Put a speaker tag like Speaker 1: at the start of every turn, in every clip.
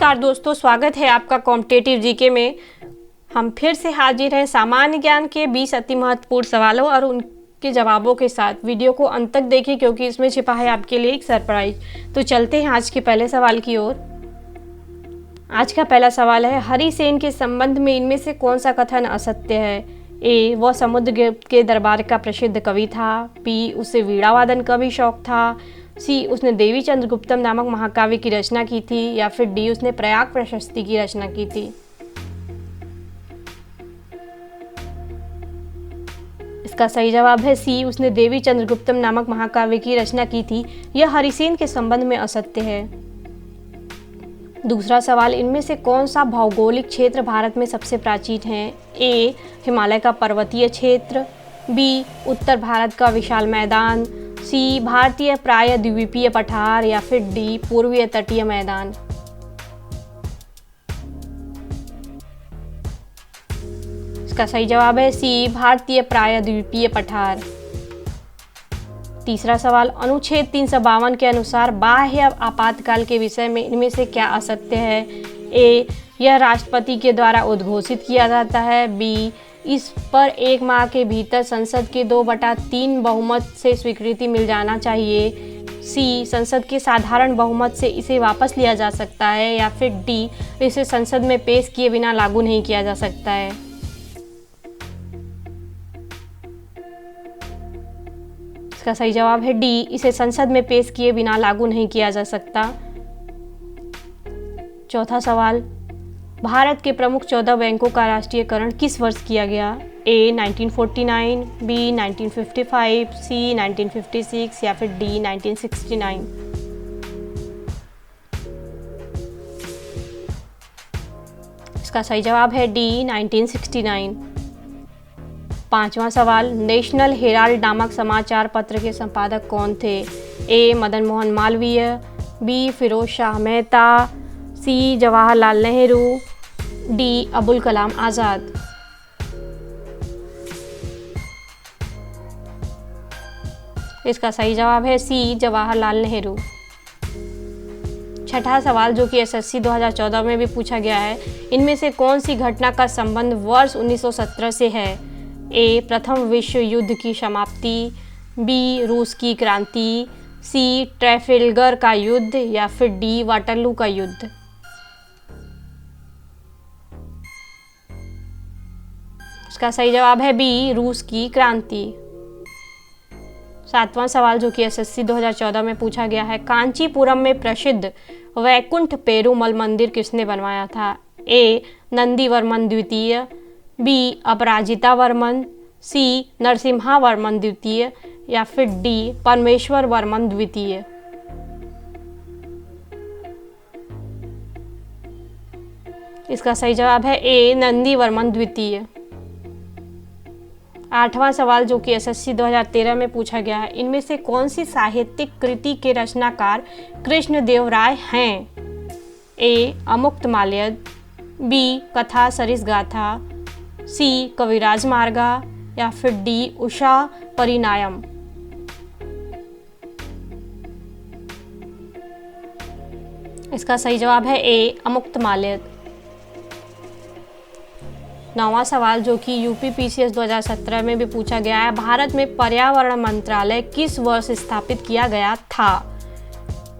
Speaker 1: नमस्कार दोस्तों, स्वागत है आपका कॉम्पिटिटिव जीके में। हम फिर से हाजिर हैं सामान्य ज्ञान के 20 अति महत्वपूर्ण सवालों और उनके जवाबों के साथ। वीडियो को अंत तक देखिए क्योंकि इसमें छिपा है आपके लिए एक सरप्राइज। तो चलते हैं आज के पहले सवाल की ओर। आज का पहला सवाल है, हरिसेन के संबंध में इनमें से कौन सा कथन असत्य है? ए, वह समुद्रगुप्त के दरबार का प्रसिद्ध कवि था। बी, उसे वीणा वादन का भी शौक था। सी, उसने देवी चंद्रगुप्तम नामक महाकाव्य की रचना की थी। या फिर डी, उसने प्रयाग प्रशस्ति की रचना की थी। इसका सही जवाब है सी, उसने देवी चंद्रगुप्तम नामक महाकाव्य की रचना की थी। यह हरिसेन के संबंध में असत्य है। दूसरा सवाल, इनमें से कौन सा भौगोलिक क्षेत्र भारत में सबसे प्राचीन है? ए, हिमालय का पर्वतीय क्षेत्र। बी, उत्तर भारत का विशाल मैदान। सी, भारतीय प्राय द्वीपीय पठार। या फिर डी, पूर्वीय तटीय मैदान। इसका सही जवाब है सी, भारतीय प्राय द्वीपीय पठार। तीसरा सवाल, अनुच्छेद 352 के अनुसार बाह्य आपातकाल के विषय में इनमें से क्या असत्य है? ए, यह राष्ट्रपति के द्वारा उद्घोषित किया जाता है। बी, इस पर 1 माह के भीतर संसद के 2/3 बहुमत से स्वीकृति मिल जाना चाहिए। सी, संसद के साधारण बहुमत से इसे वापस लिया जा सकता है। या फिर डी, इसे संसद में पेश किए बिना लागू नहीं किया जा सकता है। इसका सही जवाब है डी, इसे संसद में पेश किए बिना लागू नहीं किया जा सकता। चौथा सवाल, भारत के प्रमुख 14 बैंकों का राष्ट्रीयकरण किस वर्ष किया गया? ए, 1949। बी, 1955। सी, 1956। या फिर डी, 1969। इसका सही जवाब है डी, 1969। पांचवा सवाल, नेशनल हेराल्ड नामक समाचार पत्र के संपादक कौन थे? ए, मदन मोहन मालवीय। बी, फिरोज शाह मेहता। सी, जवाहरलाल नेहरू। डी, अबुल कलाम आज़ाद। इसका सही जवाब है सी, जवाहरलाल नेहरू। छठा सवाल जो कि एसएससी 2014 में भी पूछा गया है, इनमें से कौन सी घटना का संबंध वर्ष 1917 से है? ए, प्रथम विश्व युद्ध की समाप्ति। बी, रूस की क्रांति। सी, ट्रैफेलगर का युद्ध। या फिर डी, वाटरलू का युद्ध। इसका सही जवाब है बी, रूस की क्रांति। सातवां सवाल जो कि एसएससी 2014 में पूछा गया है, कांचीपुरम में प्रसिद्ध वैकुंठ पेरुमल मंदिर किसने बनवाया था? ए, नंदीवर्मन द्वितीय। बी, अपराजिता वर्मन। सी, नरसिम्हा वर्मन द्वितीय। या फिर डी, परमेश्वर वर्मन द्वितीय। इसका सही जवाब है ए, नंदीवर्मन द्वितीय। आठवां सवाल जो कि एसएससी 2013 में पूछा गया है, इनमें से कौन सी साहित्यिक कृति के रचनाकार कृष्णदेव राय हैं? ए, अमुक्तमाल्यद। बी, कथा सरिस गाथा। सी, कविराज मार्गा। या फिर डी, उषा परिणायम। इसका सही जवाब है ए, अमुक्तमाल्यद। नौवां सवाल जो कि यूपीपीसीएस 2017 में भी पूछा गया है, भारत में पर्यावरण मंत्रालय किस वर्ष स्थापित किया गया था?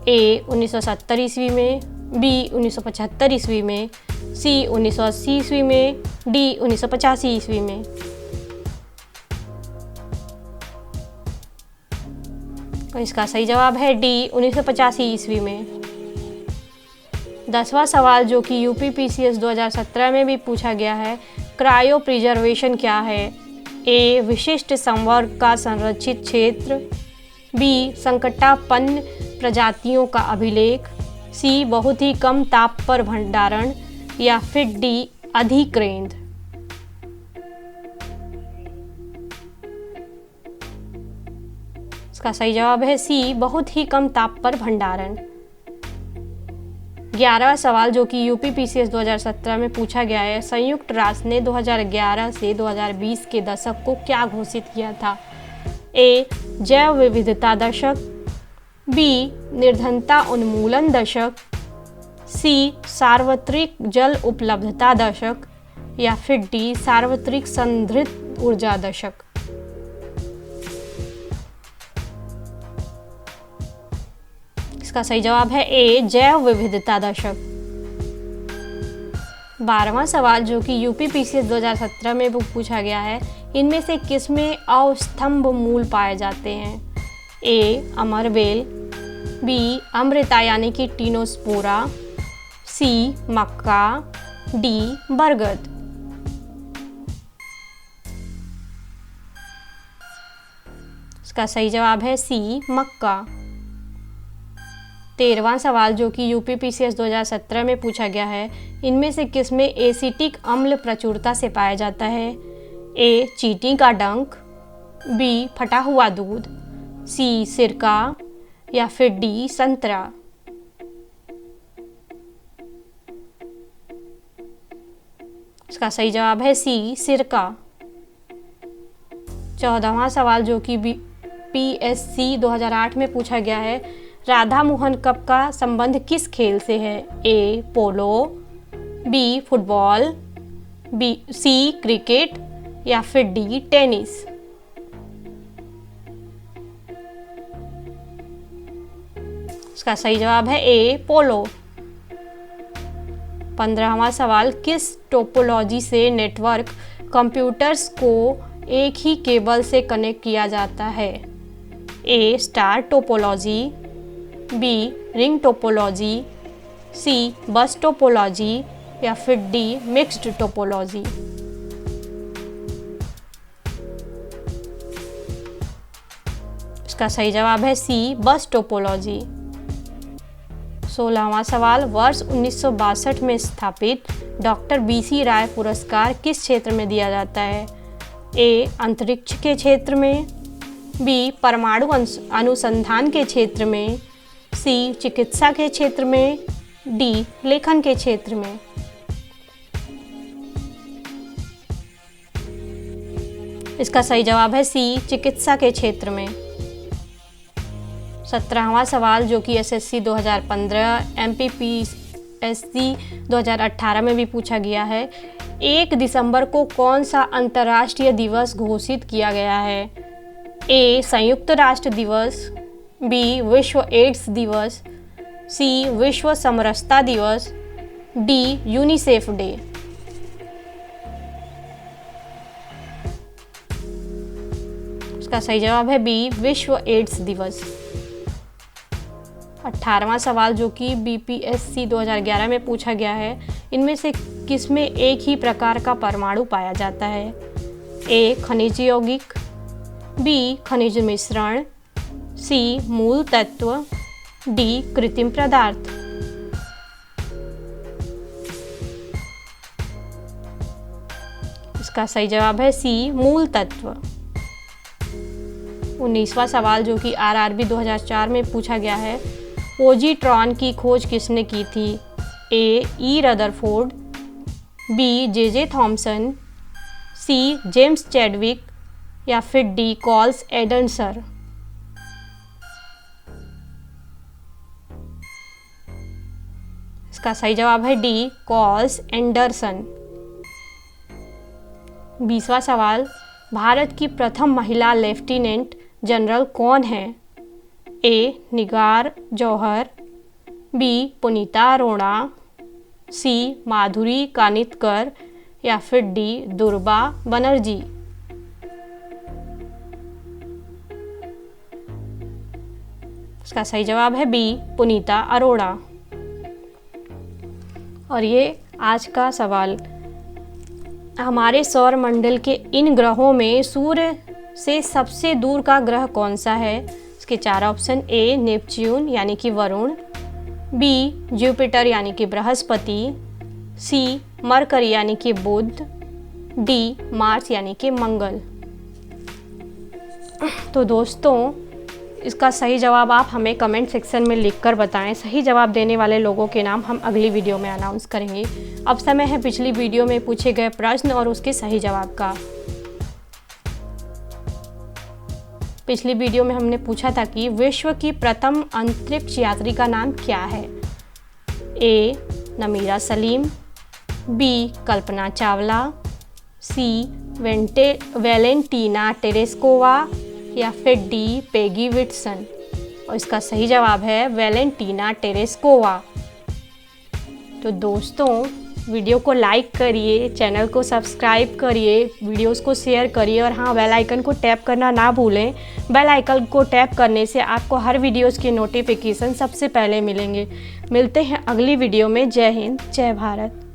Speaker 1: ए, 1970 ईस्वी में। बी, 1975 ईस्वी में। सी, 1980 ईस्वी में। डी, 1985 ईस्वी में। इसका सही जवाब है डी, 1985 ईस्वी में। 10वां सवाल जो कि यूपीपीसीएस 2017 में भी पूछा गया है, क्रायो प्रिजर्वेशन क्या है? ए, विशिष्ट संवर्ग का संरक्षित क्षेत्र। बी, संकटापन्न प्रजातियों का अभिलेख। सी, बहुत ही कम ताप पर भंडारण। या फिर डी, अधिक्रेंद। इसका सही जवाब है सी, बहुत ही कम ताप पर भंडारण। 11वां सवाल जो कि यूपीपीसीएस 2017 में पूछा गया है, संयुक्त राष्ट्र ने 2011 से 2020 के दशक को क्या घोषित किया था? ए, जैव विविधता दशक। बी, निर्धनता उन्मूलन दशक। सी सार्वत्रिक जल उपलब्धता दशक या फिर डी सार्वत्रिक संधारित ऊर्जा दशक। इसका सही जवाब है ए जैव विविधता दशक। 12वां सवाल जो कि यूपीपीसीएस 2017 में पूछा गया है, इनमें से किसमें अस्तंभ मूल पाए जाते हैं? ए अमरवेल, बी अमृता यानी कि टीनोस्पोरा, सी मक्का, डी बरगद। इसका सही जवाब है सी मक्का। 13वां सवाल जो कि यूपीपीसीएस 2017 में पूछा गया है, इनमें से किसमें एसिटिक अम्ल प्रचुरता से पाया जाता है? ए चींटी का डंक, बी फटा हुआ दूध, सी सिरका या फिर डी संतरा। इसका सही जवाब है सी सिरका। 14वां सवाल जो कि पीएससी 2008 में पूछा गया है, राधा मोहन कप का संबंध किस खेल से है? A polo, B football, B C cricket या फिर डी टेनिस। इसका सही जवाब है ए पोलो। 15वां सवाल, किस टोपोलॉजी से नेटवर्क कंप्यूटर्स को एक ही केबल से कनेक्ट किया जाता है? A star topology, B ring topology, C bus topology या फिर डी मिक्स्ड टोपोलॉजी। इसका सही जवाब है सी बस टोपोलॉजी। 16वां सवाल, वर्ष 1962 में स्थापित डॉक्टर बीसी राय पुरस्कार किस क्षेत्र में दिया जाता है? ए अंतरिक्ष के क्षेत्र में, बी परमाणु अनुसंधान के क्षेत्र में, सी चिकित्सा के क्षेत्र में, डी लेखन के क्षेत्र में। इसका सही जवाब है सी चिकित्सा के क्षेत्र में। 17वां सवाल जो कि एसएससी 2015, एमपीपीएससी 2018 में भी पूछा गया है, 1 दिसंबर को कौन सा अंतर्राष्ट्रीय दिवस घोषित किया गया है? ए संयुक्त राष्ट्र दिवस, बी विश्व एड्स दिवस, सी विश्व समरसता दिवस, डी यूनिसेफ डे। इसका सही जवाब है बी विश्व एड्स दिवस। 18वां सवाल जो कि बीपीएससी 2011 में पूछा गया है, इनमें से किसमें एक ही प्रकार का परमाणु पाया जाता है? ए खनिज यौगिक, बी खनिज मिश्रण, सी मूल तत्व, डी कृत्रिम पदार्थ। इसका सही जवाब है सी मूल तत्व। 19वां सवाल जो कि आरआरबी 2004 में पूछा गया है, पोजीट्रॉन की खोज किसने की थी? A E Rutherford, B J Thomson, C James Chadwick या फिर डी कॉल्स एडनसर। इसका सही जवाब है डी कॉल्स एंडरसन। 20वां सवाल, भारत की प्रथम महिला लेफ्टिनेंट जनरल कौन है? ए निगार जौहर, बी पुनीता अरोड़ा, सी माधुरी कानितकर या फिर डी दुर्गा बनर्जी। इसका सही जवाब है बी पुनीता अरोड़ा। और ये आज का सवाल, हमारे सौर मंडल के इन ग्रहों में सूर्य से सबसे दूर का ग्रह कौन सा है? इसके 4 ऑप्शन, ए नेपच्यून यानी कि वरुण, बी जुपिटर यानी कि बृहस्पति, सी मरकरी यानी कि बुध, डी मार्स यानी कि मंगल। तो दोस्तों, इसका सही जवाब आप हमें कमेंट सेक्शन में लिखकर बताएं। सही जवाब देने वाले लोगों के नाम हम अगली वीडियो में अनाउंस करेंगे। अब समय है पिछली वीडियो में पूछे गए प्रश्न और उसके सही जवाब का। पिछली वीडियो में हमने पूछा था कि विश्व की प्रथम अंतरिक्ष यात्री का नाम क्या है? ए नमीरा सलीम, बी कल्पना चावला, सी वैलेंटीना टेरेस्कोवा या फिर डी पेगी विटसन। और इसका सही जवाब है वैलेंटीना टेरेस्कोवा। तो दोस्तों वीडियो को लाइक करिए, चैनल को सब्सक्राइब करिए, वीडियोस को शेयर करिए और हाँ बेल आइकन को टैप करना ना भूलें। बेल आइकन को टैप करने से आपको हर वीडियोस के नोटिफिकेशन सबसे पहले मिलेंगे। मिलते हैं अगली वीडियो में। जय हिंद, जय भारत।